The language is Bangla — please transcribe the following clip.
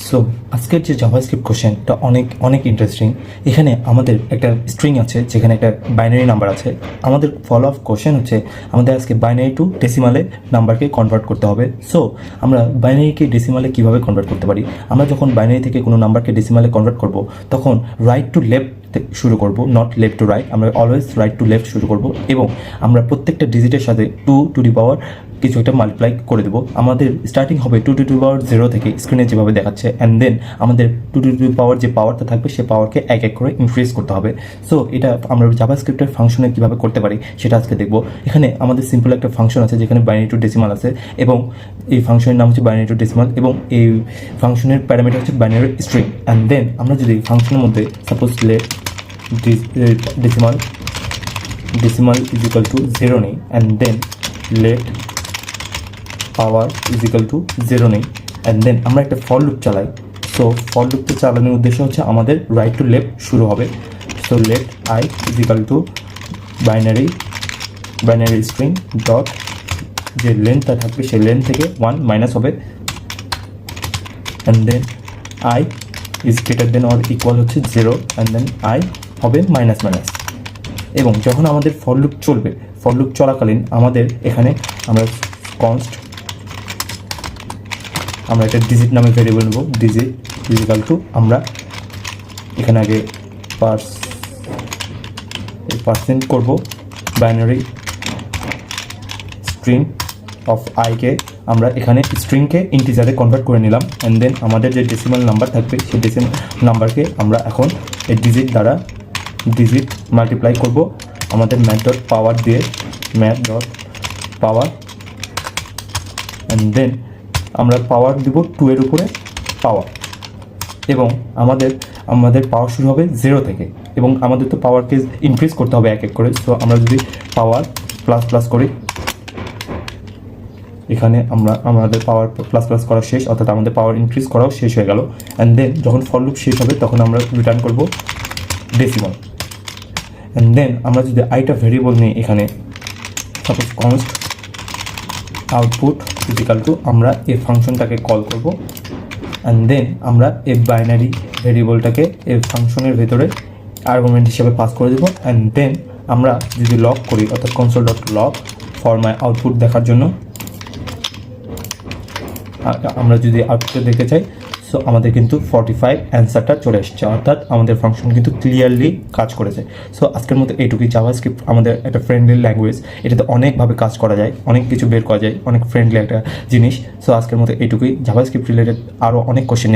সো আজকের যে জাভাস্ক্রিপ্ট কোশ্চেনটা অনেক ইন্টারেস্টিং। এখানে আমাদের একটা স্ট্রিং আছে যেখানে একটা বাইনারি নাম্বার আছে। আমাদের ফলো আপ কোশ্চেন হচ্ছে আমাদের আজকে বাইনারি টু ডেসিমালে নাম্বারকে কনভার্ট করতে হবে। সো আমরা বাইনারিকে ডেসিমালে কীভাবে কনভার্ট করতে পারি? আমরা যখন বাইনারি থেকে কোনো নাম্বারকে ডেসিমালে কনভার্ট করব তখন রাইট টু লেফট শুরু করব, নট লেফট টু রাইট। আমরা অলওয়েজ রাইট টু লেফট শুরু করব এবং আমরা প্রত্যেকটা ডিজিটের সাথে 2 টু দি পাওয়ার কিছু একটা মাল্টিপ্লাই করে দেবো। আমাদের স্টার্টিং হবে 2 টু দি পাওয়ার 0 থেকে, স্ক্রিনে যেভাবে দেখাচ্ছে, অ্যান্ড দেন আমাদের 2 টু দি পাওয়ার যে পাওয়ারটা থাকবে সে পাওয়ারকে এক এক করে ইনক্রিজ করতে হবে। সো এটা আমরা জাভাস্ক্রিপ্টের ফাংশনে কীভাবে করতে পারি সেটা আজকে দেখবো। এখানে আমাদের সিম্পল একটা ফাংশন আছে যেখানে বাইনারি টু ডেসিমাল আছে এবং এই ফাংশনের নাম হচ্ছে বাইনারি টু ডেসিমাল এবং এই ফাংশনের প্যারামিটার হচ্ছে বাইনারি স্ট্রিং। অ্যান্ড দেন আমরা যদি ফাংশনের মধ্যে suppose decimal is equal to 0 নেই, and then let power is equal to 0 নেই, অ্যান্ড দেন আমরা একটা ফর লুপ চালাই। সো ফর লুপটা চালানোর উদ্দেশ্য হচ্ছে আমাদের রাইট টু লেফট শুরু হবে। So let I is equal to binary string dot যে লেন্থটা থাকবে সেই লেন্থ থেকে 1 মাইনাস হবে, and then I is greater than or equal হচ্ছে 0, অ্যান্ড দেন I হবে মাইনাস মাইনাস। এবং যখন আমাদের ফর লুপ চলবে, ফর লুপ চলাকালীন আমাদের এখানে আমরা কনস্ট আমরা একটা ডিজিট নামে ভেরিয়েবল নেব। ডিজিট ইজ ইকুয়াল টু আমরা এখানে আগে পার্সেন্ট করব বাইনারি স্ট্রিং অফ আইকে আমরা এখানে স্ট্রিংকে ইন্টিজারে কনভার্ট করে নিলাম, অ্যান্ড দেন আমাদের যে ডেসিমাল নাম্বার থাকবে সেই ডেসিমাল নাম্বারকে আমরা এখন এই ডিজিট দ্বারা ডিজিট মাল্টিপ্লাই করব আমাদের ম্যাথ ডট পাওয়ার দিয়ে, math dot power, and then আমরা পাওয়ার দিব 2 এর উপরে পাওয়ার, এবং আমাদের পাওয়ার শুরু হবে 0 থেকে, এবং আমাদের তো পাওয়ারকে ইনক্রিজ করতে হবে এক এক করে। সো আমরা যদি পাওয়ার প্লাস প্লাস করি, এখানে আমাদের পাওয়ার প্লাস প্লাস করা শেষ, অর্থাৎ আমাদের পাওয়ার ইনক্রিজ করাও শেষ হয়ে গেল। অ্যান্ড দেন যখন ফর লুপ শেষ হবে তখন আমরা রিটার্ন করব ডেসিমাল। অ্যান্ড দেন আমরা যদি আইটা ভেরিয়েবল নিই, এখানে suppose const output is equal to আমরা এই ফাংশনটাকে কল করব, অ্যান্ড দেন আমরা এই বাইনারি ভেরিয়েবলটাকে এই ফাংশনের ভেতরে আর্গুমেন্ট হিসেবে পাস করে দেবো। অ্যান্ড দেন আমরা যদি লগ করি, অর্থাৎ console dot log for my output দেখার জন্য, আমরা যদি আউটপুটে দেখতে চাই, সো আমাদের কিন্তু 45 অ্যান্সারটা চলে এসছে, অর্থাৎ আমাদের ফাংশন কিন্তু ক্লিয়ারলি কাজ করেছে। সো আজকের মতো এইটুকুই। জাভাস্ক্রিপ্ট আমাদের একটা ফ্রেন্ডলি ল্যাঙ্গুয়েজ, এটাতে অনেকভাবে কাজ করা যায়, অনেক কিছু বের করা যায়, অনেক ফ্রেন্ডলি একটা জিনিস। সো আজকের মতো এইটুকুই। জাভাস্ক্রিপ্ট রিলেটেড আরও অনেক কোশ্চেন